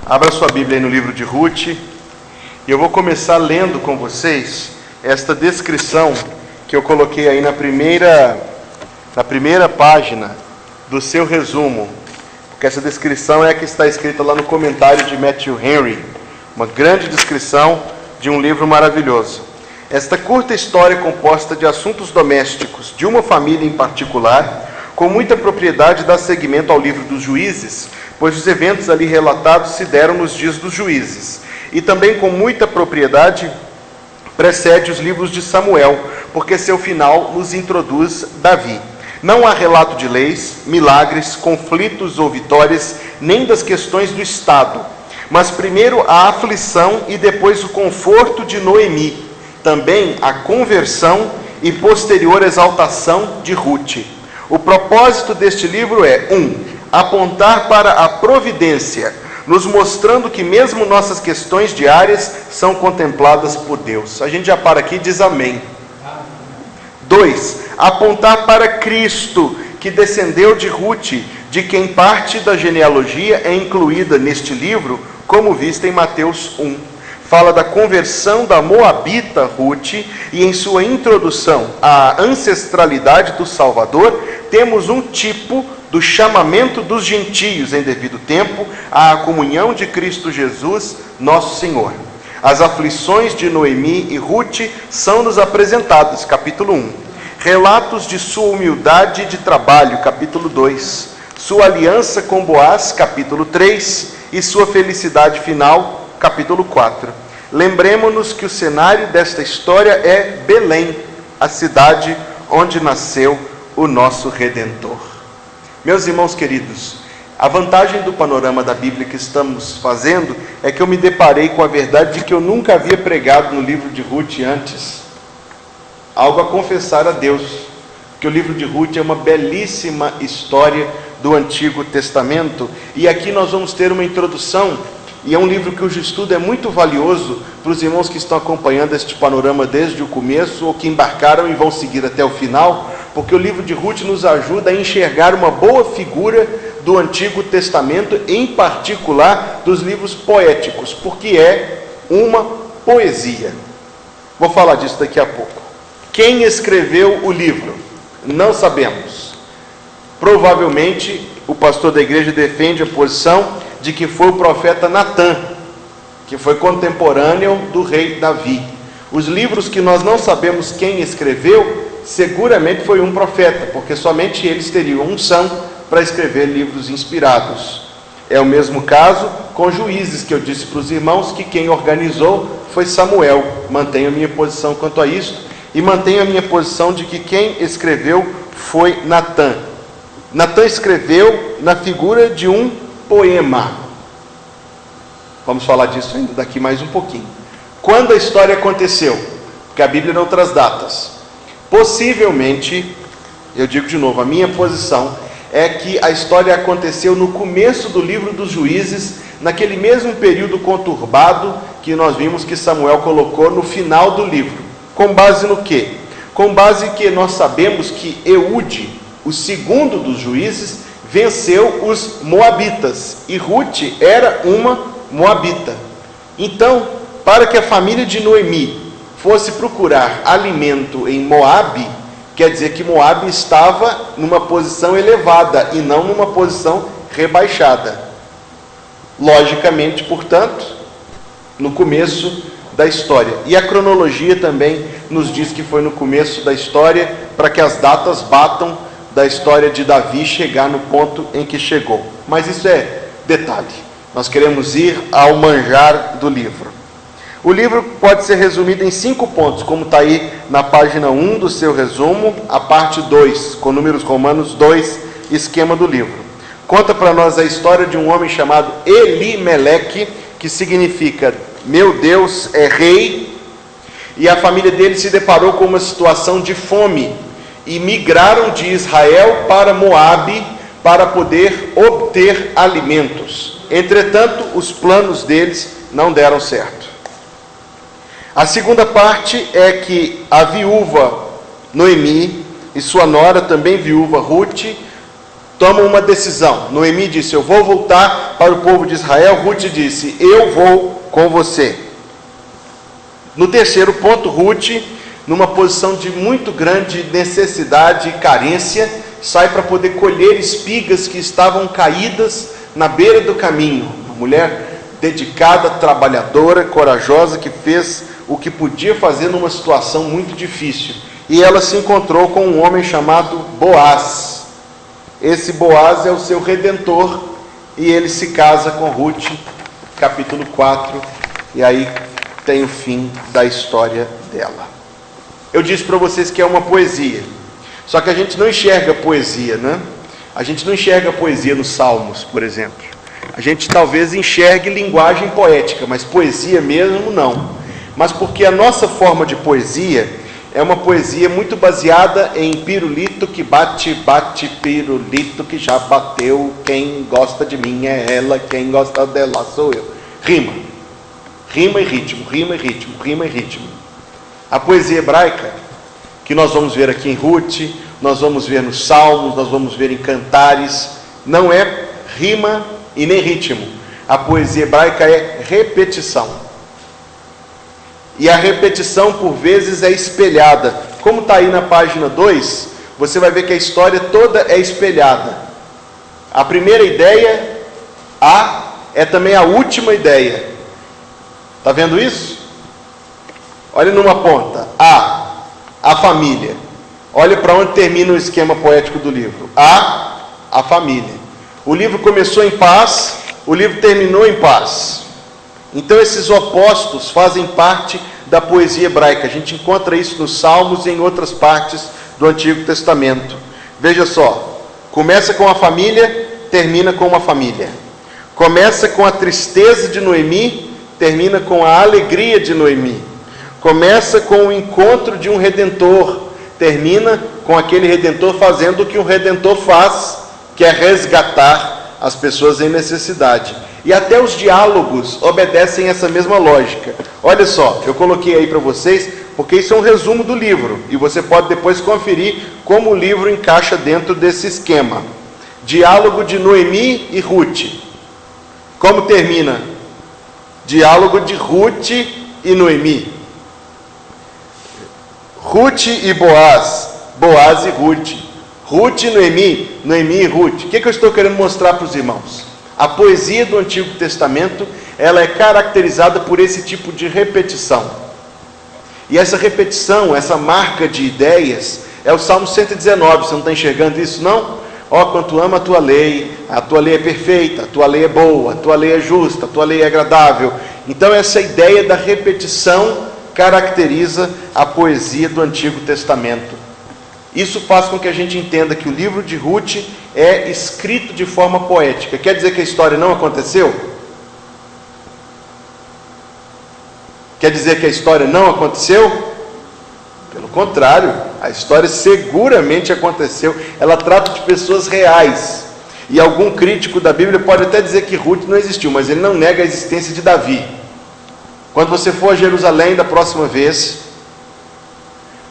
Abra sua Bíblia aí no livro de Ruth, e eu vou começar lendo com vocês esta descrição que eu coloquei aí na primeira página do seu resumo, porque essa descrição é a que está escrita lá no comentário de Matthew Henry, uma grande descrição de um livro maravilhoso. Esta curta história é composta de assuntos domésticos de uma família em particular, com muita propriedade dá seguimento ao livro dos Juízes, pois os eventos ali relatados se deram nos dias dos Juízes, e também com muita propriedade precede os livros de Samuel, porque seu final nos introduz Davi. Não há relato de leis, milagres, conflitos ou vitórias, nem das questões do Estado, mas primeiro a aflição e depois o conforto de Noemi, também a conversão e posterior exaltação de Ruth. O propósito deste livro é: 1. Apontar para a providência, nos mostrando que mesmo nossas questões diárias são contempladas por Deus. A gente já para aqui e diz amém. 2. Apontar para Cristo, que descendeu de Ruth, de quem parte da genealogia é incluída neste livro, como vista em Mateus 1. Fala da conversão da moabita Ruth, e em sua introdução à ancestralidade do Salvador, temos um tipo do chamamento dos gentios em devido tempo à comunhão de Cristo Jesus, nosso Senhor. As aflições de Noemi e Ruth são-nos apresentadas, capítulo 1. Relatos de sua humildade de trabalho, capítulo 2. Sua aliança com Boaz, capítulo 3. E sua felicidade final, capítulo 4. Lembremos-nos que o cenário desta história é Belém, a cidade onde nasceu o nosso Redentor. Meus irmãos queridos, a vantagem do panorama da Bíblia que estamos fazendo é que eu me deparei com a verdade de que eu nunca havia pregado no livro de Ruth antes. Algo a confessar a Deus, que o livro de Ruth é uma belíssima história do Antigo Testamento, e aqui nós vamos ter uma introdução, e é um livro cujo estudo é muito valioso para os irmãos que estão acompanhando este panorama desde o começo, ou que embarcaram e vão seguir até o final, porque o livro de Ruth nos ajuda a enxergar uma boa figura do Antigo Testamento, em particular dos livros poéticos, porque é uma poesia. Vou falar disso daqui a pouco. Quem escreveu o livro? Não sabemos. Provavelmente o pastor da igreja defende a posição de que foi o profeta Natã, que foi contemporâneo do rei Davi. Os livros que nós não sabemos quem escreveu, seguramente foi um profeta, porque somente eles teriam unção para escrever livros inspirados. É o mesmo caso com Juízes, que eu disse para os irmãos que quem organizou foi Samuel. Mantenho a minha posição quanto a isso, e mantenho a minha posição de que quem escreveu foi Natã. Natã escreveu na figura de um poema. Vamos falar disso ainda daqui mais um pouquinho. Quando a história aconteceu? Porque a Bíblia não traz datas. Possivelmente, eu digo de novo, a minha posição é que a história aconteceu no começo do livro dos Juízes, naquele mesmo período conturbado que nós vimos que Samuel colocou no final do livro. Com base no quê? Com base que nós sabemos que Eude, o segundo dos juízes, venceu os moabitas, e Ruth era uma moabita. Então, para que a família de Noemi fosse procurar alimento em Moabe, quer dizer que Moabe estava numa posição elevada e não numa posição rebaixada. Logicamente, portanto, no começo da história. E a cronologia também nos diz que foi no começo da história, para que as datas batam da história de Davi chegar no ponto em que chegou. Mas isso é detalhe. Nós queremos ir ao manjar do livro. O livro pode ser resumido em 5 pontos, como está aí na página 1 do seu resumo, a parte 2, com números romanos 2, esquema do livro. Conta para nós a história de um homem chamado Elimeleque, que significa meu Deus é rei, e a família dele se deparou com uma situação de fome, e migraram de Israel para Moabe para poder obter alimentos. Entretanto, os planos deles não deram certo. A segunda parte é que a viúva Noemi e sua nora, também viúva Ruth, tomam uma decisão. Noemi disse: eu vou voltar para o povo de Israel. Ruth disse: eu vou com você. No terceiro ponto, Ruth, numa posição de muito grande necessidade e carência, sai para poder colher espigas que estavam caídas na beira do caminho. Uma mulher dedicada, trabalhadora, corajosa, que fez o que podia fazer numa situação muito difícil. E ela se encontrou com um homem chamado Boaz. Esse Boaz é o seu redentor, e ele se casa com Ruth, capítulo 4, e aí tem o fim da história dela. Eu disse para vocês que é uma poesia, só que a gente não enxerga poesia, né? A gente não enxerga poesia nos Salmos, por exemplo. A gente talvez enxergue linguagem poética, mas poesia mesmo não. Mas porque a nossa forma de poesia é uma poesia muito baseada em pirulito que bate, bate, pirulito que já bateu, quem gosta de mim é ela, quem gosta dela sou eu. Rima. Rima e ritmo, rima e ritmo, rima e ritmo. A poesia hebraica, que nós vamos ver aqui em Ruth, nós vamos ver nos Salmos, nós vamos ver em Cantares, não é rima e nem ritmo. A poesia hebraica é repetição. E a repetição, por vezes, é espelhada. Como está aí na página 2, você vai ver que a história toda é espelhada. A primeira ideia, A, é também a última ideia. Está vendo isso? Olha numa ponta. A família. Olha para onde termina o esquema poético do livro. A família. O livro começou em paz, o livro terminou em paz. Então esses opostos fazem parte da poesia hebraica. A gente encontra isso nos Salmos e em outras partes do Antigo Testamento. Veja só, começa com a família, termina com uma família. Começa com a tristeza de Noemi, termina com a alegria de Noemi. Começa com o encontro de um redentor, termina com aquele redentor fazendo o que um redentor faz, que é resgatar as pessoas em necessidade. E até os diálogos obedecem essa mesma lógica. Olha só, eu coloquei aí para vocês, porque isso é um resumo do livro, e você pode depois conferir como o livro encaixa dentro desse esquema. Diálogo de Noemi e Ruth. Como termina? Diálogo de Ruth e Noemi. Ruth e Boaz, Boaz e Ruth. Ruth e Noemi, Noemi e Ruth. O que eu estou querendo mostrar para os irmãos? A poesia do Antigo Testamento, ela é caracterizada por esse tipo de repetição. E essa repetição, essa marca de ideias, é o Salmo 119. Você não está enxergando isso, não? Ó, quanto amo a tua lei é perfeita, a tua lei é boa, a tua lei é justa, a tua lei é agradável. Então essa ideia da repetição caracteriza a poesia do Antigo Testamento. Isso faz com que a gente entenda que o livro de Ruth é escrito de forma poética. Quer dizer que a história não aconteceu? Quer dizer que a história não aconteceu? Pelo contrário, a história seguramente aconteceu. Ela trata de pessoas reais. E algum crítico da Bíblia pode até dizer que Ruth não existiu, mas ele não nega a existência de Davi. Quando você for a Jerusalém da próxima vez,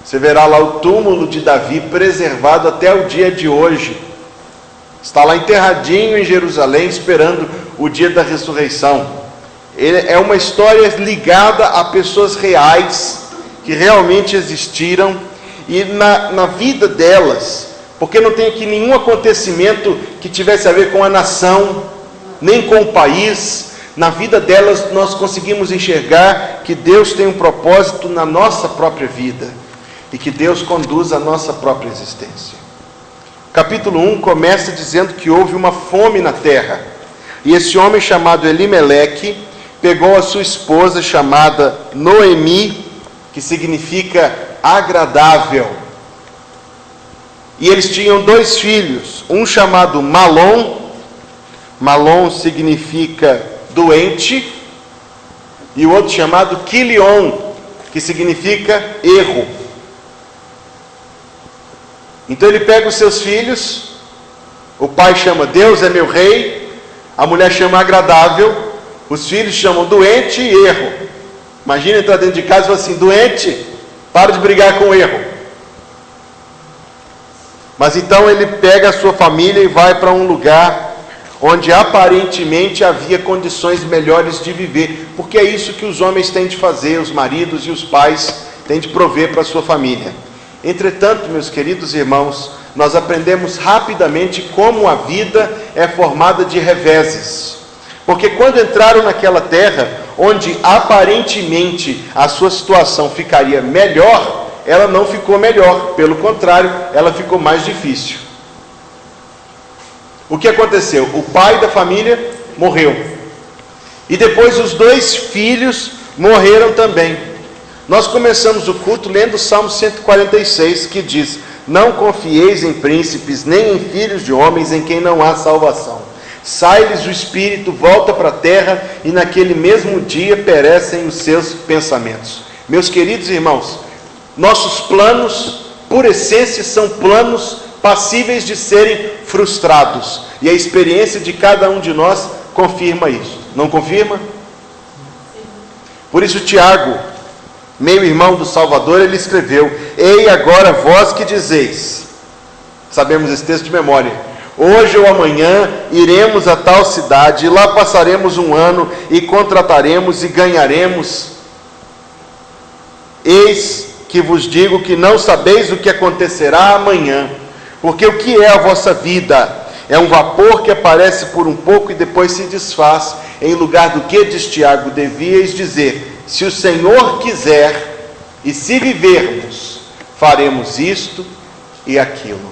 você verá lá o túmulo de Davi preservado até o dia de hoje. Está lá enterradinho em Jerusalém, esperando o dia da ressurreição. É uma história ligada a pessoas reais, que realmente existiram, e na vida delas, porque não tem aqui nenhum acontecimento que tivesse a ver com a nação, nem com o país. Na vida delas nós conseguimos enxergar que Deus tem um propósito na nossa própria vida, e que Deus conduz a nossa própria existência. Capítulo 1 começa dizendo que houve uma fome na terra, e esse homem chamado Elimeleque pegou a sua esposa chamada Noemi, que significa agradável, e eles tinham 2 filhos, um chamado Malom. Malom significa doente, e o outro chamado Quilion, que significa erro. Então ele pega os seus filhos, o pai chama Deus é meu rei, a mulher chama agradável, os filhos chamam doente e erro. Imagina entrar dentro de casa e falar assim: doente, para de brigar com o erro. Mas então ele pega a sua família e vai para um lugar onde aparentemente havia condições melhores de viver, porque é isso que os homens têm de fazer, os maridos e os pais têm de prover para a sua família. Entretanto, meus queridos irmãos, nós aprendemos rapidamente como a vida é formada de reveses. Porque quando entraram naquela terra, onde aparentemente a sua situação ficaria melhor, ela não ficou melhor, pelo contrário, ela ficou mais difícil. O que aconteceu? O pai da família morreu. E depois os 2 filhos morreram também. Nós começamos o culto lendo o Salmo 146, que diz: não confieis em príncipes, nem em filhos de homens em quem não há salvação. Sai-lhes o espírito, volta para a terra, e naquele mesmo dia perecem os seus pensamentos. Meus queridos irmãos, nossos planos, por essência, são planos passíveis de serem frustrados. E a experiência de cada um de nós confirma isso. Não confirma? Por isso Tiago, meio-irmão do Salvador, ele escreveu: ei agora vós que dizeis, sabemos esse texto de memória, hoje ou amanhã iremos a tal cidade, e lá passaremos um ano, e contrataremos e ganharemos. Eis que vos digo que não sabeis o que acontecerá amanhã, porque o que é a vossa vida? É um vapor que aparece por um pouco e depois se desfaz. Em lugar do que, diz Tiago, devíeis dizer: se o Senhor quiser, e se vivermos, faremos isto e aquilo.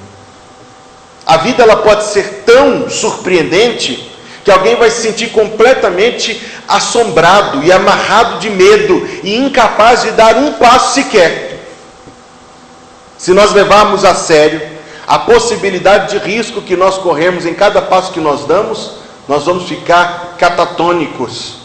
A vida ela pode ser tão surpreendente que alguém vai se sentir completamente assombrado e amarrado de medo e incapaz de dar um passo sequer. Se nós levarmos a sério a possibilidade de risco que nós corremos em cada passo que nós damos, nós vamos ficar catatônicos.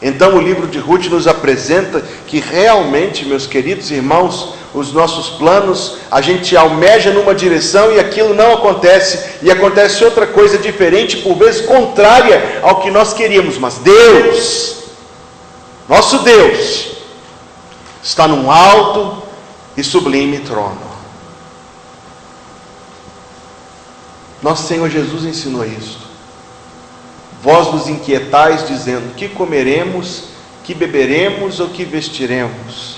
Então o livro de Ruth nos apresenta que realmente, meus queridos irmãos, os nossos planos, a gente almeja numa direção e aquilo não acontece, e acontece outra coisa diferente, por vezes contrária ao que nós queríamos. Mas Deus, nosso Deus, está num alto e sublime trono. Nosso Senhor Jesus ensinou isso. Vós vos inquietais dizendo: que comeremos, que beberemos ou que vestiremos?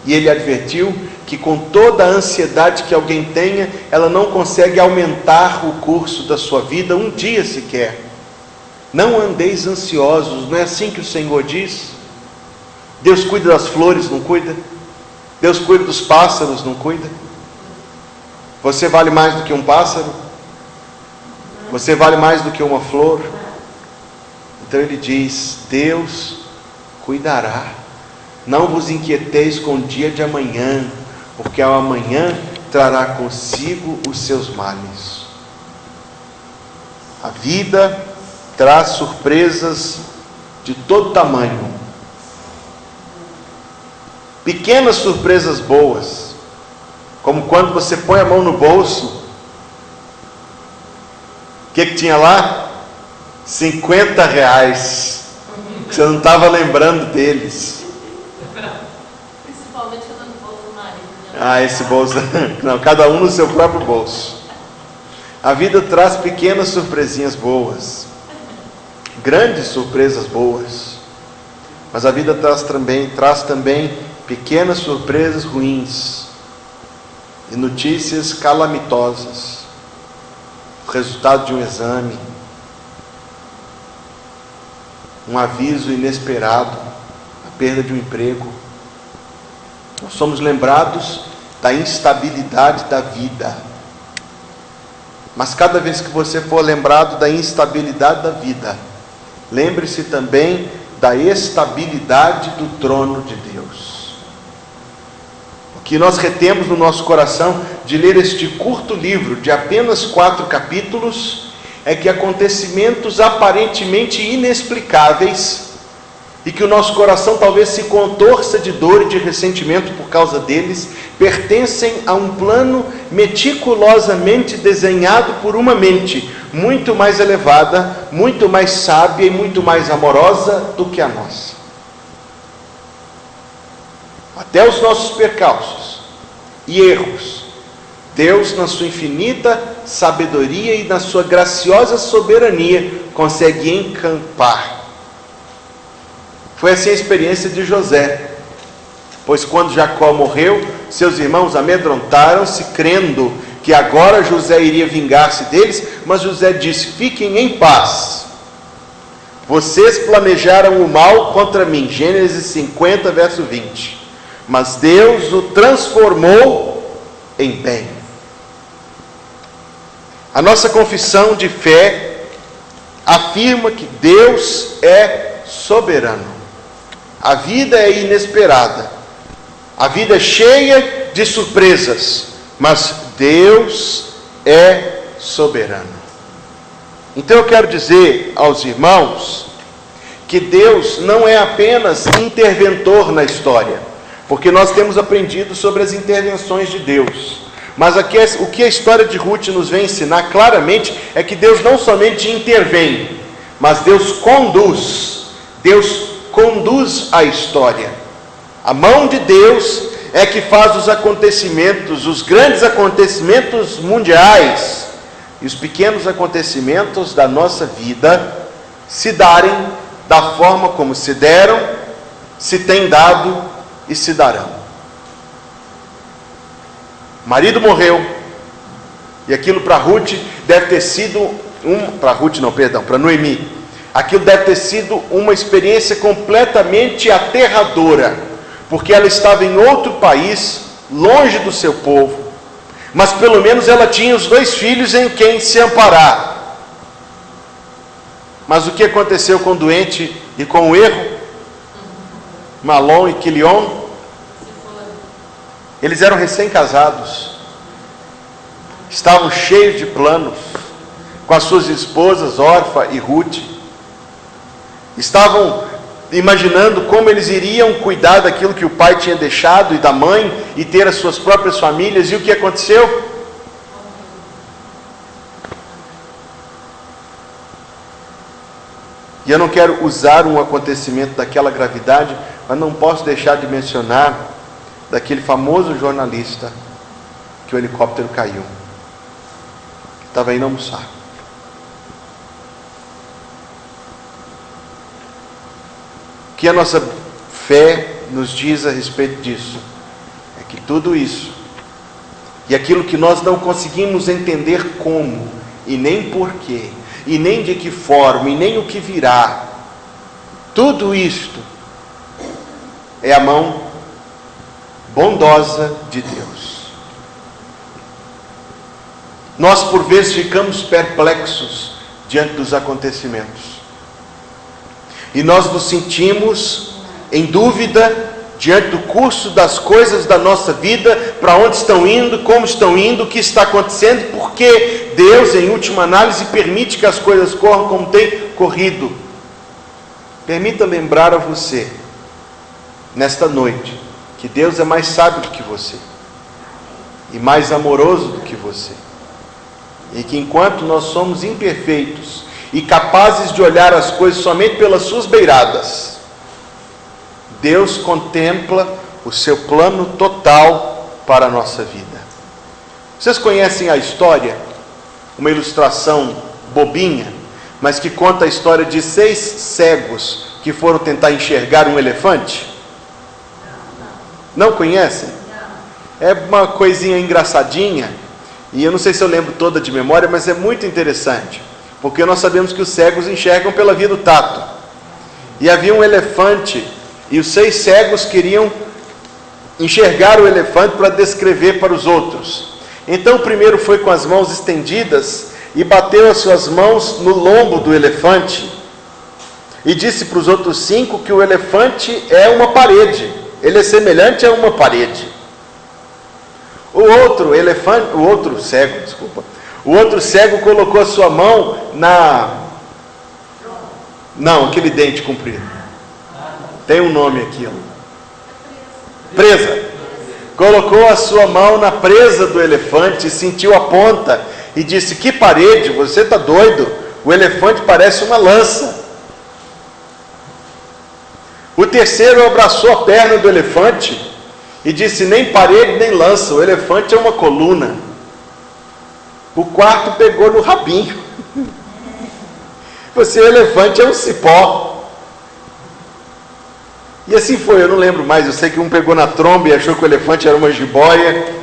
E ele advertiu que com toda a ansiedade que alguém tenha, ela não consegue aumentar o curso da sua vida um dia sequer. Não andeis ansiosos, não é assim que o Senhor diz? Deus cuida das flores, não cuida? Deus cuida dos pássaros, não cuida? Você vale mais do que um pássaro? Você vale mais do que uma flor? Então ele diz: Deus cuidará. Não vos inquieteis com o dia de amanhã, porque ao amanhã trará consigo os seus males. A vida traz surpresas de todo tamanho. Pequenas surpresas boas, como quando você põe a mão no bolso, o que tinha lá? R$50. Você não estava lembrando deles. Principalmente no bolso do marido. Esse bolso, não, cada um no seu próprio bolso. A vida traz pequenas surpresinhas boas, grandes surpresas boas, mas a vida traz também pequenas surpresas ruins e notícias calamitosas, o resultado de um exame, um aviso inesperado, a perda de um emprego. Nós somos lembrados da instabilidade da vida. Mas cada vez que você for lembrado da instabilidade da vida, lembre-se também da estabilidade do trono de Deus. O que nós retemos no nosso coração de ler este curto livro de apenas 4 capítulos é que acontecimentos aparentemente inexplicáveis, e que o nosso coração talvez se contorça de dor e de ressentimento por causa deles, pertencem a um plano meticulosamente desenhado por uma mente muito mais elevada, muito mais sábia e muito mais amorosa do que a nossa. Até os nossos percalços, e erros, Deus, na sua infinita sabedoria e na sua graciosa soberania, consegue encampar. Foi assim a experiência de José, pois quando Jacó morreu, seus irmãos amedrontaram-se, crendo que agora José iria vingar-se deles, mas José disse: fiquem em paz, vocês planejaram o mal contra mim. Gênesis 50, verso 20. Mas Deus o transformou em bem. A nossa confissão de fé afirma que Deus é soberano. A vida é inesperada, a vida é cheia de surpresas, mas Deus é soberano. Então eu quero dizer aos irmãos que Deus não é apenas interventor na história, porque nós temos aprendido sobre as intervenções de Deus. Mas aqui, o que a história de Ruth nos vem ensinar claramente é que Deus não somente intervém, mas Deus conduz a história. A mão de Deus é que faz os acontecimentos, os grandes acontecimentos mundiais e os pequenos acontecimentos da nossa vida se darem da forma como se deram, se têm dado e se darão. O marido morreu, e aquilo para Ruth deve ter sido para Noemi, aquilo deve ter sido uma experiência completamente aterradora, porque ela estava em outro país, longe do seu povo, mas pelo menos ela tinha os 2 filhos em quem se amparar. Mas o que aconteceu com o doente e com o erro? Malom e Quilion, eles eram recém-casados, estavam cheios de planos, com as suas esposas Orfa e Ruth, estavam imaginando como eles iriam cuidar daquilo que o pai tinha deixado e da mãe, e ter as suas próprias famílias. E o que aconteceu? E eu não quero usar um acontecimento daquela gravidade, mas não posso deixar de mencionar daquele famoso jornalista que o helicóptero caiu, estava indo almoçar. O que a nossa fé nos diz a respeito disso é que tudo isso e aquilo que nós não conseguimos entender como e nem porquê e nem de que forma e nem o que virá, tudo isto é a mão bondosa de Deus. Nós por vezes ficamos perplexos diante dos acontecimentos, e nós nos sentimos em dúvida diante do curso das coisas da nossa vida, para onde estão indo, como estão indo, o que está acontecendo, porque Deus, em última análise, permite que as coisas corram como tem corrido. Permita lembrar a você, nesta noite, que Deus é mais sábio do que você, e mais amoroso do que você, e que enquanto nós somos imperfeitos, e capazes de olhar as coisas somente pelas suas beiradas, Deus contempla o seu plano total para a nossa vida. Vocês conhecem a história? Uma ilustração bobinha, mas que conta a história de 6 cegos que foram tentar enxergar um elefante? Não conhecem? É uma coisinha engraçadinha, e eu não sei se eu lembro toda de memória, mas é muito interessante, porque nós sabemos que os cegos enxergam pela via do tato, e havia um elefante, e os 6 cegos queriam enxergar o elefante para descrever para os outros. Então o primeiro foi com as mãos estendidas e bateu as suas mãos no lombo do elefante, e disse para os outros 5 que o elefante é uma parede, ele é semelhante a uma parede. O outro cego colocou a sua mão aquele dente comprido, tem um nome aquilo, presa. Colocou a sua mão na presa do elefante, sentiu a ponta e disse: que parede, você está doido, o elefante parece uma lança. O terceiro abraçou a perna do elefante e disse: nem parede nem lança, o elefante é uma coluna. O quarto pegou no rabinho. Você, o elefante é um cipó. E assim foi, eu não lembro mais, eu sei que um pegou na tromba e achou que o elefante era uma jiboia.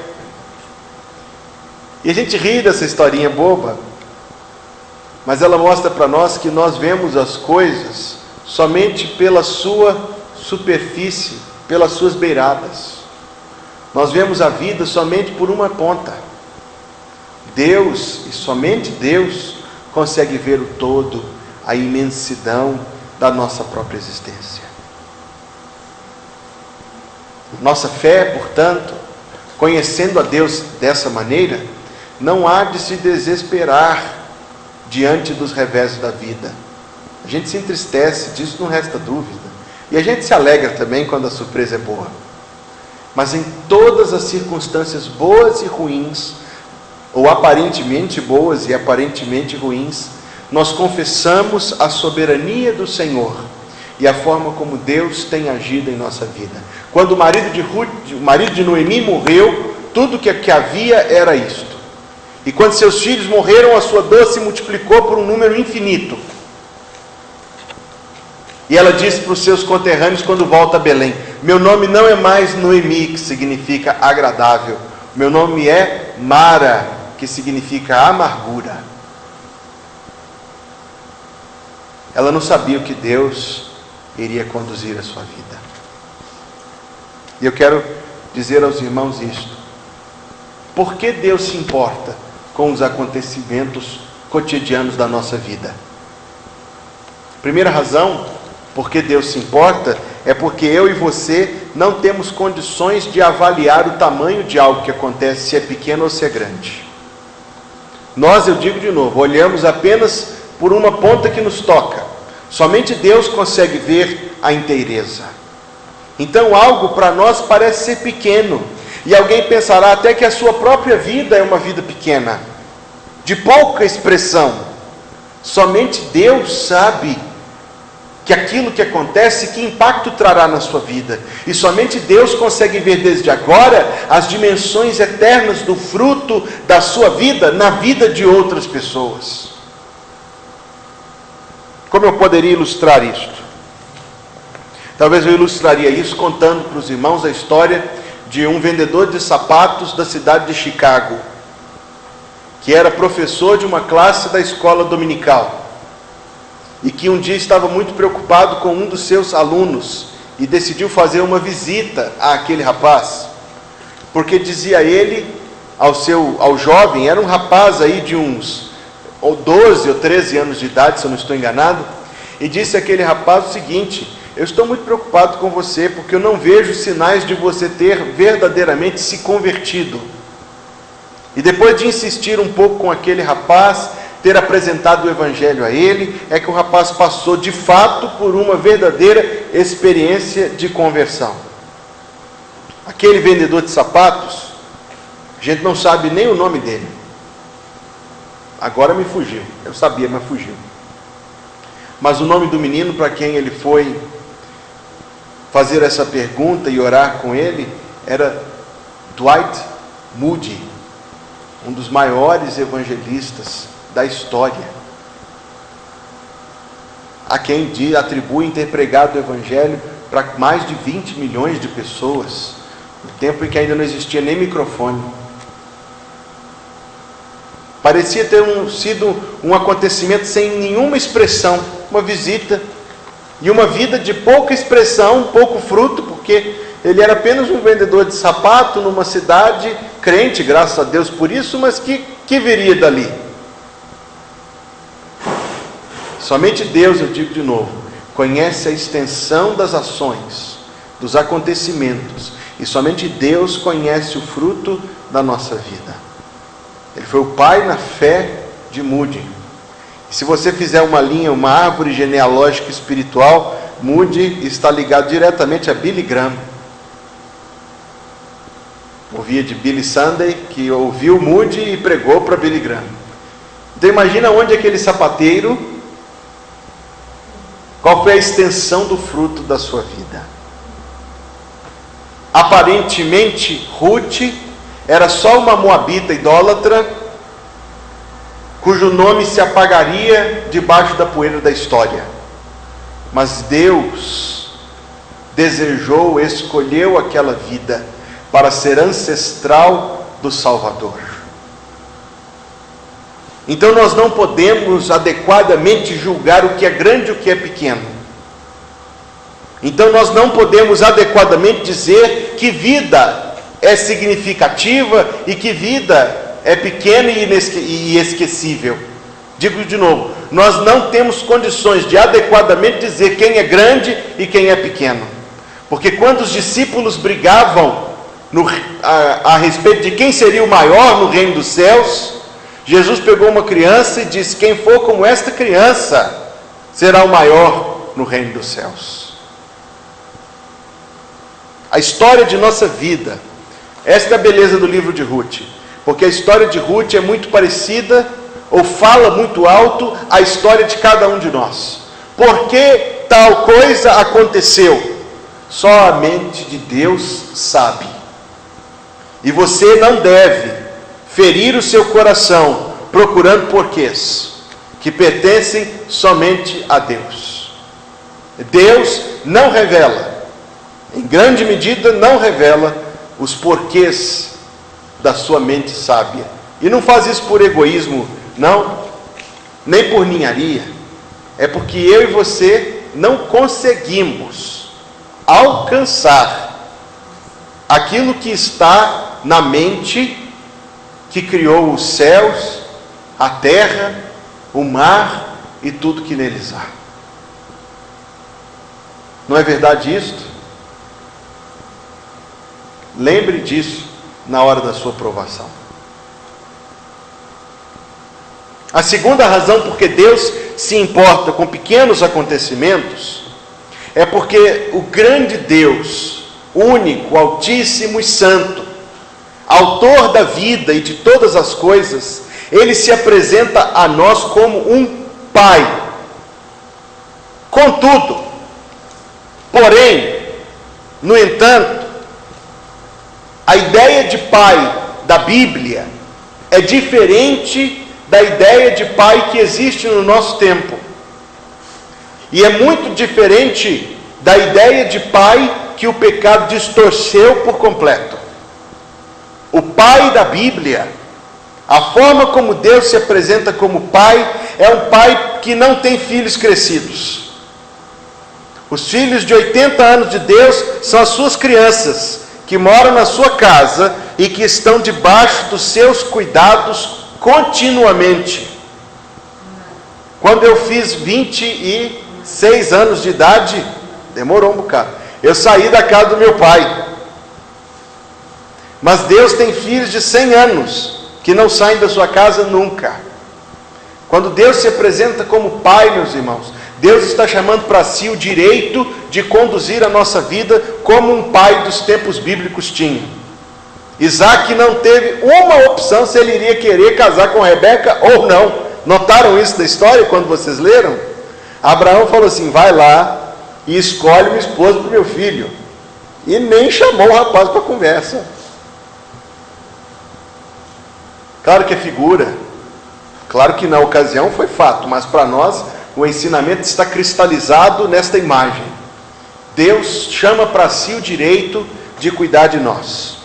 E a gente ri dessa historinha boba, mas ela mostra para nós que nós vemos as coisas somente pela sua superfície, pelas suas beiradas. Nós vemos a vida somente por uma ponta. Deus, e somente Deus, consegue ver o todo, a imensidão da nossa própria existência. Nossa fé, portanto, conhecendo a Deus dessa maneira, não há de se desesperar diante dos reveses da vida. A gente se entristece, disso não resta dúvida. E a gente se alegra também quando a surpresa é boa. Mas em todas as circunstâncias boas e ruins, ou aparentemente boas e aparentemente ruins, nós confessamos a soberania do Senhor e a forma como Deus tem agido em nossa vida. Quando o marido de Noemi morreu, tudo que havia era isto. E quando seus filhos morreram, a sua dor se multiplicou por um número infinito. E ela disse para os seus conterrâneos quando volta a Belém: meu nome não é mais Noemi, que significa agradável. Meu nome é Mara, que significa amargura. Ela não sabia o que Deus iria conduzir a sua vida. E eu quero dizer aos irmãos isto: por que Deus se importa com os acontecimentos cotidianos da nossa vida? Primeira razão, porque Deus se importa, é porque eu e você não temos condições de avaliar o tamanho de algo que acontece, se é pequeno ou se é grande. Nós, eu digo de novo, olhamos apenas por uma ponta que nos toca. Somente Deus consegue ver a inteireza. Então algo para nós parece ser pequeno, e alguém pensará até que a sua própria vida é uma vida pequena, de pouca expressão. Somente Deus sabe que aquilo que acontece, que impacto trará na sua vida. E somente Deus consegue ver desde agora as dimensões eternas do fruto da sua vida na vida de outras pessoas. Como eu poderia ilustrar isto? Talvez eu ilustraria isso contando para os irmãos a história de um vendedor de sapatos da cidade de Chicago, que era professor de uma classe da escola dominical, e que um dia estava muito preocupado com um dos seus alunos, e decidiu fazer uma visita àquele rapaz, porque dizia ele ao jovem, era um rapaz aí de uns 12 ou 13 anos de idade, se eu não estou enganado, e disse àquele rapaz o seguinte: eu estou muito preocupado com você, porque eu não vejo sinais de você ter verdadeiramente se convertido. E depois de insistir um pouco com aquele rapaz, ter apresentado o evangelho a ele, é que o rapaz passou de fato por uma verdadeira experiência de conversão. Aquele vendedor de sapatos, a gente não sabe nem o nome dele. Agora me fugiu, eu sabia, mas fugiu. Mas o nome do menino para quem ele foi fazer essa pergunta e orar com ele era Dwight Moody, um dos maiores evangelistas da história, a quem atribui ter pregado o evangelho para mais de 20 milhões de pessoas, no tempo em que ainda não existia nem microfone. Parecia ter sido um acontecimento sem nenhuma expressão, uma visita, e uma vida de pouca expressão, pouco fruto, porque ele era apenas um vendedor de sapato numa cidade crente, graças a Deus por isso, mas que viria dali? Somente Deus, eu digo de novo, conhece a extensão das ações, dos acontecimentos, e somente Deus conhece o fruto da nossa vida. Ele foi o pai na fé de Moody. E se você fizer uma linha, uma árvore genealógica espiritual, Moody está ligado diretamente a Billy Graham. Ouvia de Billy Sunday, que ouviu Moody e pregou para Billy Graham. Então imagina onde aquele sapateiro, qual foi a extensão do fruto da sua vida. Aparentemente, Ruth era só uma moabita idólatra, cujo nome se apagaria debaixo da poeira da história. Mas Deus desejou, escolheu aquela vida para ser ancestral do Salvador. Então nós não podemos adequadamente julgar o que é grande e o que é pequeno. Então nós não podemos adequadamente dizer que vida é significativa e que vida é pequena e esquecível. Digo de novo, nós não temos condições de adequadamente dizer quem é grande e quem é pequeno. Porque quando os discípulos brigavam a respeito de quem seria o maior no reino dos céus, Jesus pegou uma criança e disse: quem for como esta criança será o maior no reino dos céus. A história de nossa vida, esta é a beleza do livro de Ruth, porque a história de Ruth é muito parecida, ou fala muito alto, a história de cada um de nós. Por que tal coisa aconteceu? Só a mente de Deus sabe. E você não deve ferir o seu coração procurando porquês que pertencem somente a Deus. Deus não revela, em grande medida não revela os porquês da sua mente sábia. E não faz isso por egoísmo, não, nem por ninharia. É porque eu e você não conseguimos alcançar aquilo que está na mente que criou os céus, a terra, o mar e tudo que neles há. Não é verdade isto? Lembre disso na hora da sua provação. A segunda razão porque Deus se importa com pequenos acontecimentos é porque o grande Deus, único, altíssimo e santo, autor da vida e de todas as coisas, Ele se apresenta a nós como um Pai. Contudo, porém, no entanto, a ideia de Pai da Bíblia é diferente da ideia de Pai que existe no nosso tempo. E é muito diferente da ideia de Pai que o pecado distorceu por completo. O Pai da Bíblia, a forma como Deus se apresenta como Pai, é um Pai que não tem filhos crescidos. Os filhos de 80 anos de Deus são as suas crianças, que moram na sua casa e que estão debaixo dos seus cuidados continuamente. Quando eu fiz 26 anos de idade, demorou um bocado, eu saí da casa do meu pai. Mas Deus tem filhos de 100 anos que não saem da sua casa nunca. Quando Deus se apresenta como Pai, meus irmãos, Deus está chamando para si o direito de conduzir a nossa vida como um pai dos tempos bíblicos tinha. Isaac não teve uma opção se ele iria querer casar com Rebeca ou não. Notaram isso na história quando vocês leram? Abraão falou assim: vai lá e escolhe uma esposa para o meu filho. E nem chamou o rapaz para conversa. Claro que é figura, claro que na ocasião foi fato, mas para nós o ensinamento está cristalizado nesta imagem. Deus chama para si o direito de cuidar de nós.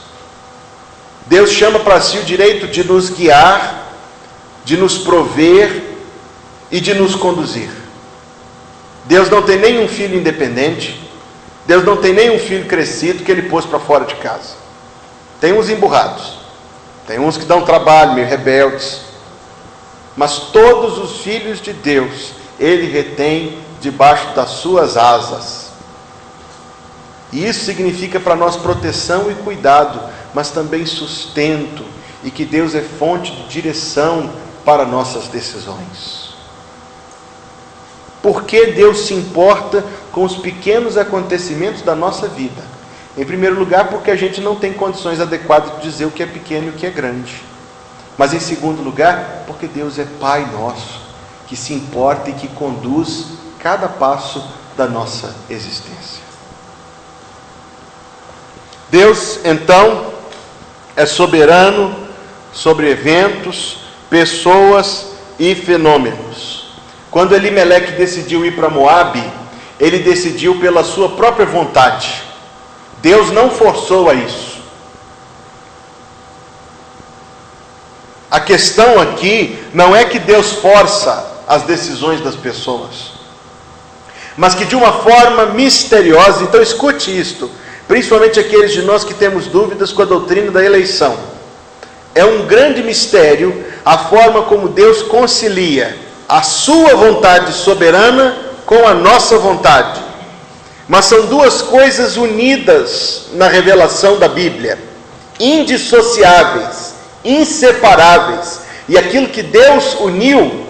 Deus chama para si o direito de nos guiar, de nos prover e de nos conduzir. Deus não tem nenhum filho independente, Deus não tem nenhum filho crescido que Ele pôs para fora de casa. Tem uns emburrados, tem uns que dão trabalho, meio rebeldes, mas todos os filhos de Deus Ele retém debaixo das suas asas. E isso significa para nós proteção e cuidado, mas também sustento, e que Deus é fonte de direção para nossas decisões. Por que Deus se importa com os pequenos acontecimentos da nossa vida? Em primeiro lugar, porque a gente não tem condições adequadas de dizer o que é pequeno e o que é grande. Mas em segundo lugar, porque Deus é Pai nosso, que se importa e que conduz cada passo da nossa existência. Deus, então, é soberano sobre eventos, pessoas e fenômenos. Quando Elimeleque decidiu ir para Moabe, ele decidiu pela sua própria vontade. Deus não forçou a isso. A questão aqui não é que Deus força as decisões das pessoas, mas que de uma forma misteriosa. Então escute isto, principalmente aqueles de nós que temos dúvidas com a doutrina da eleição. É um grande mistério a forma como Deus concilia a sua vontade soberana com a nossa vontade. Mas são duas coisas unidas na revelação da Bíblia, indissociáveis, inseparáveis. E aquilo que Deus uniu,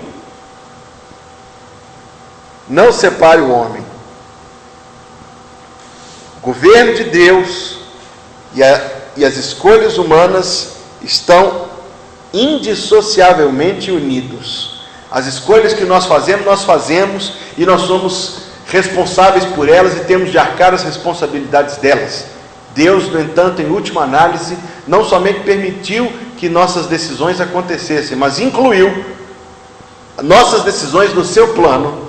não separe o homem. O governo de Deus e as escolhas humanas estão indissociavelmente unidos. As escolhas que nós fazemos e nós somos responsáveis por elas e temos de arcar as responsabilidades delas. Deus, no entanto, em última análise, não somente permitiu que nossas decisões acontecessem, mas incluiu nossas decisões no seu plano.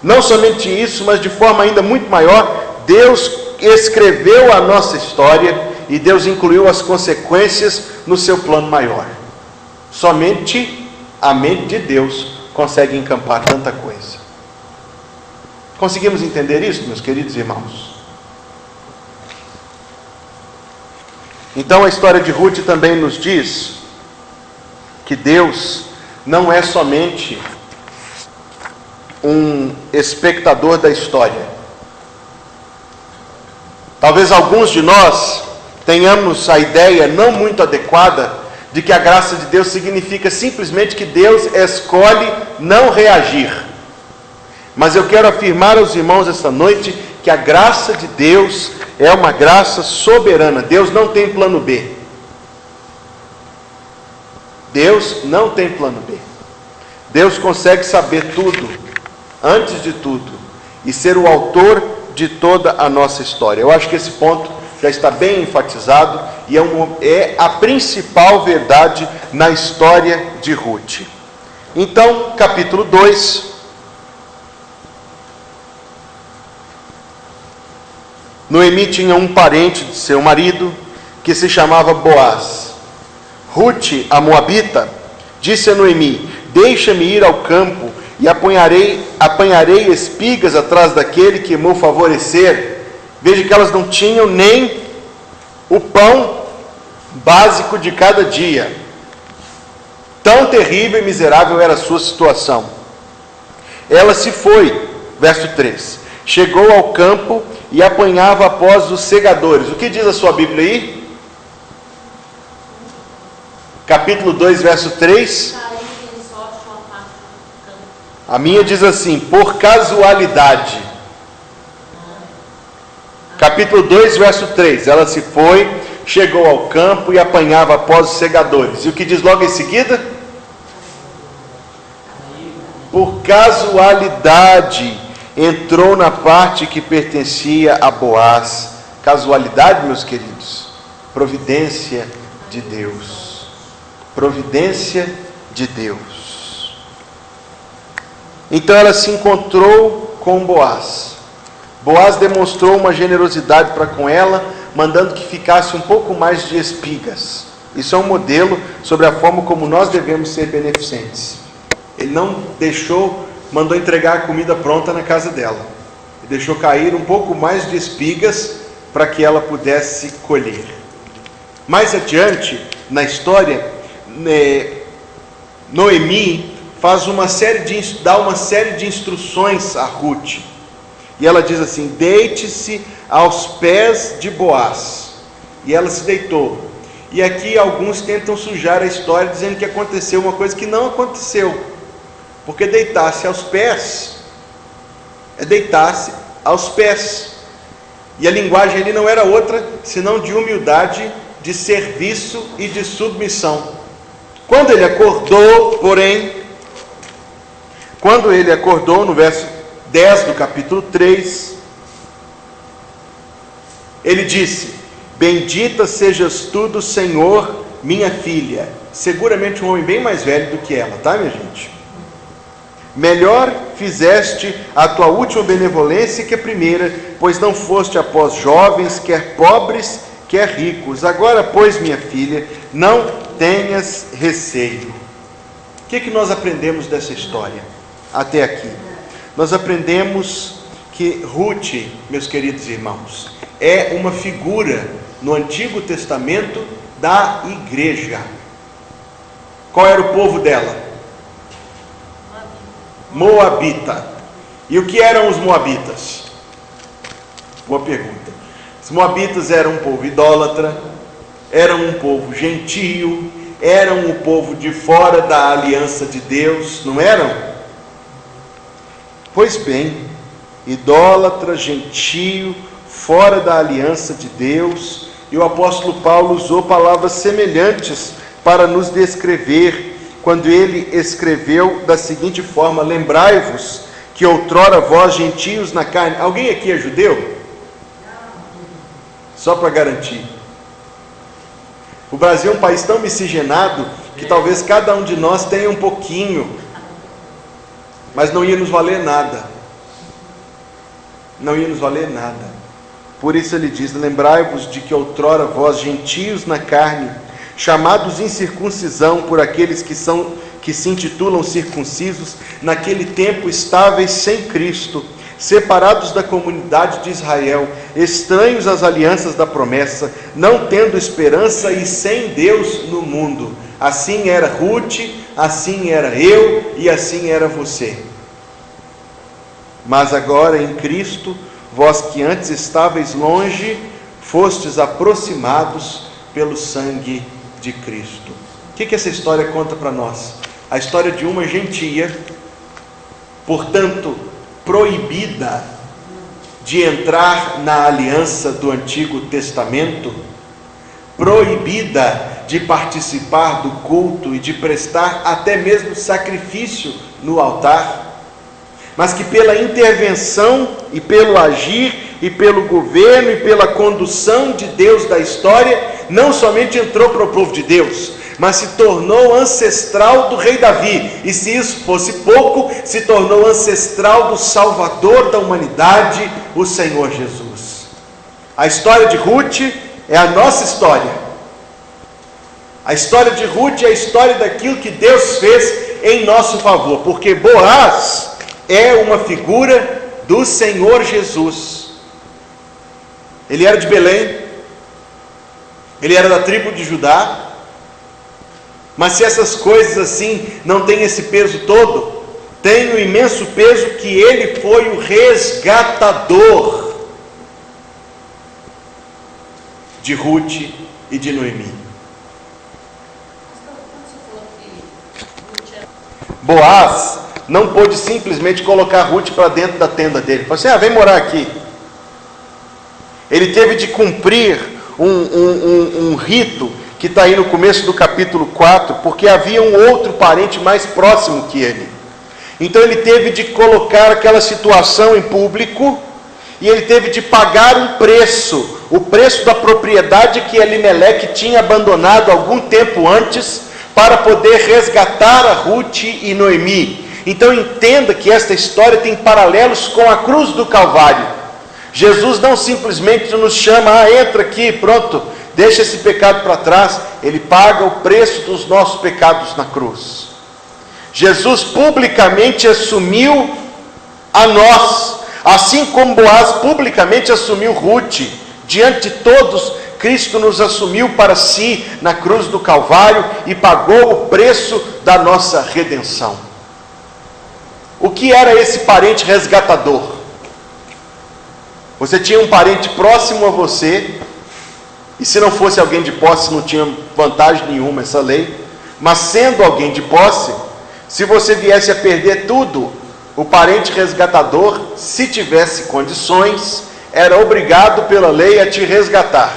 Não somente isso, mas de forma ainda muito maior, Deus escreveu a nossa história e Deus incluiu as consequências no seu plano maior. Somente a mente de Deus consegue encampar tanta coisa. Conseguimos entender isso, meus queridos irmãos? Então a história de Ruth também nos diz que Deus não é somente um espectador da história. Talvez alguns de nós tenhamos a ideia não muito adequada de que a graça de Deus significa simplesmente que Deus escolhe não reagir. Mas eu quero afirmar aos irmãos esta noite que a graça de Deus é uma graça soberana. Deus não tem plano B. Deus não tem plano B. Deus consegue saber tudo, antes de tudo, e ser o autor de toda a nossa história. Eu acho que esse ponto já está bem enfatizado e é a principal verdade na história de Ruth. Então, capítulo 2. Noemi tinha um parente de seu marido que se chamava Boaz. Ruth, a moabita, disse a Noemi: deixa-me ir ao campo e apanharei espigas atrás daquele que me favorecer. Veja que elas não tinham nem o pão básico de cada dia. Tão terrível e miserável era a sua situação. Ela se foi, verso 3, chegou ao campo e apanhava após os segadores. O que diz a sua Bíblia aí? Capítulo 2, verso 3. A minha diz assim: por casualidade. Capítulo 2, verso 3. Ela se foi, chegou ao campo e apanhava após os segadores. E o que diz logo em seguida? Por casualidade entrou na parte que pertencia a Boaz. Casualidade, meus queridos? Providência de Deus. Providência de Deus. Então ela se encontrou com Boaz. Boaz demonstrou uma generosidade para com ela, mandando que ficasse um pouco mais de espigas. Isso é um modelo sobre a forma como nós devemos ser beneficentes. Ele não mandou entregar a comida pronta na casa dela. Ele deixou cair um pouco mais de espigas para que ela pudesse colher. Mais adiante, na história, Noemi dá uma série de instruções a Ruth. E ela diz assim: deite-se aos pés de Boaz. E ela se deitou. E aqui alguns tentam sujar a história dizendo que aconteceu uma coisa que não aconteceu. Porque deitar-se aos pés é deitar-se aos pés. E a linguagem ali não era outra senão de humildade, de serviço e de submissão. Quando ele acordou, no verso 10 do capítulo 3, ele disse: Bendita sejas tu do Senhor, minha filha. Seguramente um homem bem mais velho do que ela, tá, minha gente? Melhor fizeste a tua última benevolência que a primeira, pois não foste após jovens, quer pobres, quer ricos. Agora, pois, minha filha, não tenhas receio. O que nós aprendemos dessa história até aqui? Nós aprendemos que Ruth, meus queridos irmãos, é uma figura no Antigo Testamento da igreja. Qual era o povo dela? Moabita. E o que eram os moabitas? Boa pergunta. Os moabitas eram um povo idólatra, eram um povo gentio, eram o povo de fora da aliança de Deus, não eram? Pois bem, idólatra, gentio, fora da aliança de Deus, e o apóstolo Paulo usou palavras semelhantes para nos descrever, quando ele escreveu da seguinte forma: lembrai-vos que outrora vós gentios na carne. Alguém aqui é judeu? Só para garantir. O Brasil é um país tão miscigenado que talvez cada um de nós tenha um pouquinho, mas não ia nos valer nada. Não ia nos valer nada. Por isso ele diz: lembrai-vos de que outrora vós gentios na carne, chamados incircuncisão por aqueles que se intitulam circuncisos, naquele tempo estáveis sem Cristo, separados da comunidade de Israel, estranhos às alianças da promessa, não tendo esperança e sem Deus no mundo. Assim era Ruth, assim era eu e assim era você. Mas agora em Cristo, vós que antes estáveis longe, fostes aproximados pelo sangue de Cristo. O que essa história conta para nós? A história de uma gentia, portanto, proibida de entrar na aliança do Antigo Testamento, proibida de participar do culto e de prestar até mesmo sacrifício no altar, mas que pela intervenção e pelo agir e pelo governo e pela condução de Deus da história, não somente entrou para o povo de Deus, mas se tornou ancestral do rei Davi, e se isso fosse pouco, se tornou ancestral do Salvador da humanidade, o Senhor Jesus. A história de Ruth é a nossa história. A história de Ruth é a história daquilo que Deus fez em nosso favor, porque Boaz é uma figura do Senhor Jesus. Ele era de Belém, ele era da tribo de Judá, mas se essas coisas assim não têm esse peso todo, tem o imenso peso que ele foi o resgatador de Ruth e de Noemi. Boaz não pôde simplesmente colocar Ruth para dentro da tenda dele. Falou assim: vem morar aqui. Ele teve de cumprir um rito que está aí no começo do capítulo 4, porque havia um outro parente mais próximo que ele. Então ele teve de colocar aquela situação em público, e ele teve de pagar um preço, o preço da propriedade que Elimeleque tinha abandonado algum tempo antes, para poder resgatar a Ruth e Noemi. Então entenda que esta história tem paralelos com a cruz do Calvário. Jesus não simplesmente nos chama: entra aqui, pronto, deixa esse pecado para trás. Ele paga o preço dos nossos pecados na cruz. Jesus publicamente assumiu a nós, assim como Boaz publicamente assumiu Ruth. Diante de todos, Cristo nos assumiu para si na cruz do Calvário e pagou o preço da nossa redenção. O que era esse parente resgatador? Você tinha um parente próximo a você, e se não fosse alguém de posse não tinha vantagem nenhuma essa lei, mas sendo alguém de posse, se você viesse a perder tudo, o parente resgatador, se tivesse condições, era obrigado pela lei a te resgatar.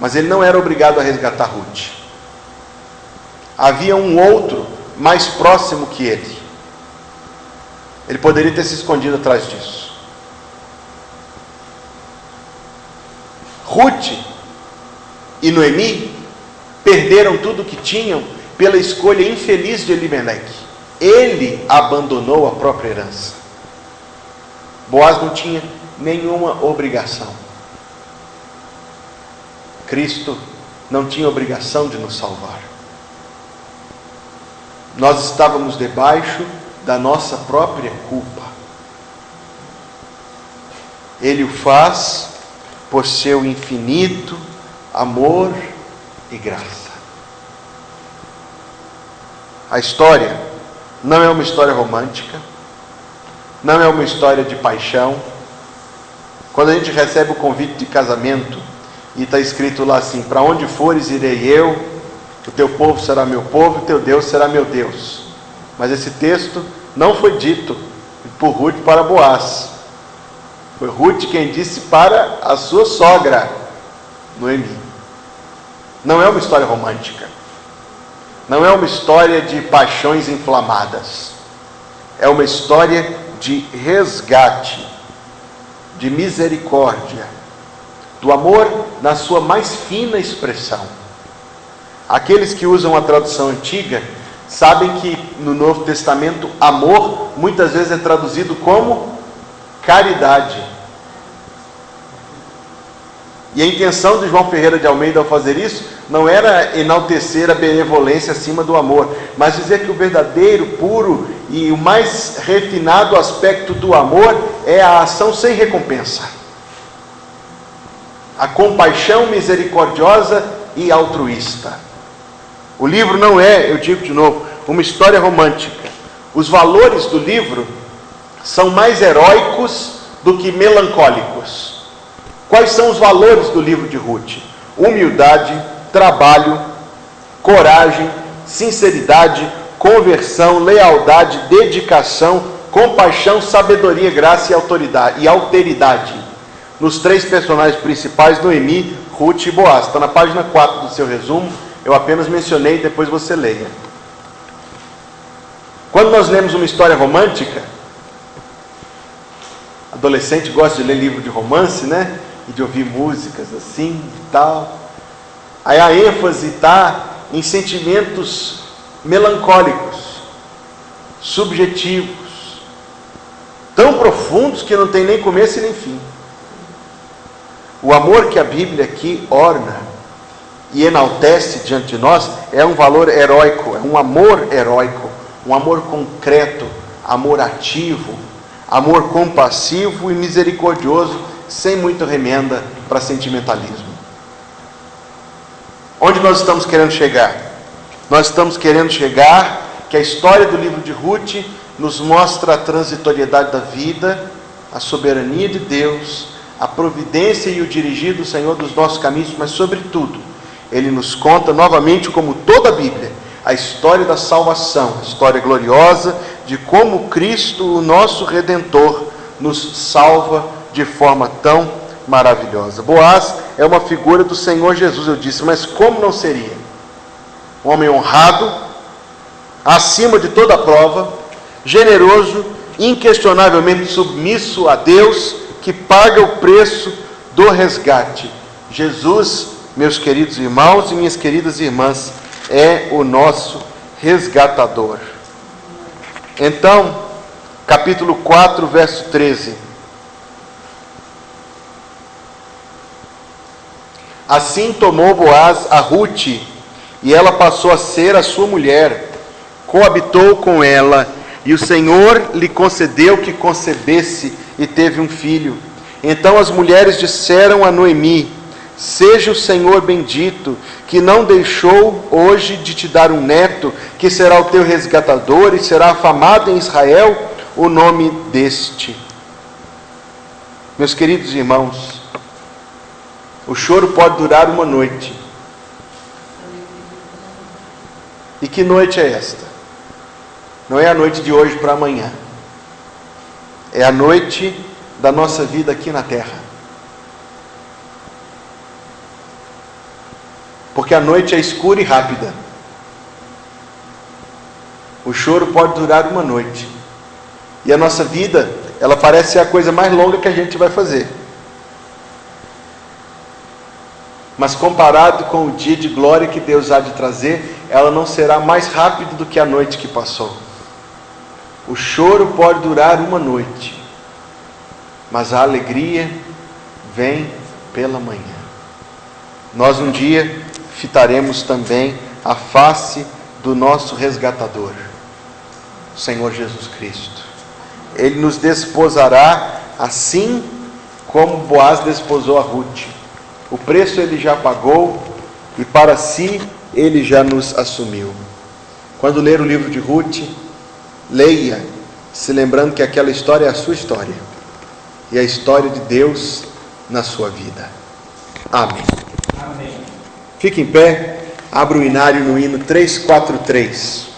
Mas ele não era obrigado a resgatar Ruth. Havia um outro mais próximo que ele. Ele poderia ter se escondido atrás disso. Ruth e Noemi perderam tudo o que tinham pela escolha infeliz de Elimeleque. Ele abandonou a própria herança. Boaz não tinha nenhuma obrigação. Cristo não tinha obrigação de nos salvar. Nós estávamos debaixo da nossa própria culpa. Ele o faz por seu infinito amor e graça. A história não é uma história romântica, não é uma história de paixão. Quando a gente recebe o convite de casamento e está escrito lá assim: para onde fores irei eu, o teu povo será meu povo, o teu Deus será meu Deus. Mas esse texto não foi dito por Ruth para Boaz. Foi Ruth quem disse para a sua sogra, Noemi. Não é uma história romântica. Não é uma história de paixões inflamadas. É uma história de resgate, de misericórdia, do amor na sua mais fina expressão. Aqueles que usam a tradução antiga sabem que no Novo Testamento amor muitas vezes é traduzido como caridade. E a intenção de João Ferreira de Almeida ao fazer isso não era enaltecer a benevolência acima do amor, mas dizer que o verdadeiro, puro e o mais refinado aspecto do amor é a ação sem recompensa, a compaixão misericordiosa e altruísta. O livro não é, eu digo de novo, uma história romântica. Os valores do livro são mais heróicos do que melancólicos. Quais são os valores do livro de Ruth? Humildade, trabalho, coragem, sinceridade, conversão, lealdade, dedicação, compaixão, sabedoria, graça e alteridade. Nos três personagens principais, Noemi, Ruth e Boaz. Está na página 4 do seu resumo. Eu apenas mencionei, depois você leia. Quando nós lemos uma história romântica, adolescente gosta de ler livro de romance, né? E de ouvir músicas assim e tal. Aí a ênfase está em sentimentos melancólicos, subjetivos, tão profundos que não tem nem começo e nem fim. O amor que a Bíblia aqui orna e enaltece diante de nós é um valor heróico, é um amor heróico, um amor concreto, amor ativo, amor compassivo e misericordioso, sem muita remenda para sentimentalismo. Onde nós estamos querendo chegar? Nós estamos querendo chegar que a história do livro de Ruth nos mostra a transitoriedade da vida, a soberania de Deus, a providência e o dirigir do Senhor dos nossos caminhos, mas sobretudo, ele nos conta novamente, como toda a Bíblia, a história da salvação, a história gloriosa de como Cristo, o nosso Redentor, nos salva de forma tão maravilhosa. Boaz é uma figura do Senhor Jesus, eu disse, mas como não seria? Um homem honrado, acima de toda prova, generoso, inquestionavelmente submisso a Deus, que paga o preço do resgate. Jesus, meus queridos irmãos e minhas queridas irmãs, é o nosso resgatador. Então, capítulo 4, verso 13. Assim tomou Boaz a Ruth, e ela passou a ser a sua mulher, coabitou com ela, e o Senhor lhe concedeu que concebesse, e teve um filho. Então as mulheres disseram a Noemi: seja o Senhor bendito, que não deixou hoje de te dar um neto, que será o teu resgatador, e será afamado em Israel o nome deste. Meus queridos irmãos, o choro pode durar uma noite. E que noite é esta? Não é a noite de hoje para amanhã. É a noite da nossa vida aqui na terra. Porque a noite é escura e rápida. O choro pode durar uma noite. E a nossa vida, ela parece ser a coisa mais longa que a gente vai fazer. mas comparado com o dia de glória que Deus há de trazer, ela não será mais rápida do que a noite que passou. O choro pode durar uma noite, mas a alegria vem pela manhã. Nós um dia fitaremos também a face do nosso resgatador, o Senhor Jesus Cristo. Ele nos desposará assim como Boaz desposou a Ruth. O preço ele já pagou e para si ele já nos assumiu. Quando ler o livro de Ruth, leia se lembrando que aquela história é a sua história e a história de Deus na sua vida. Amém. Amém. Fique em pé, abra o inário no hino 343.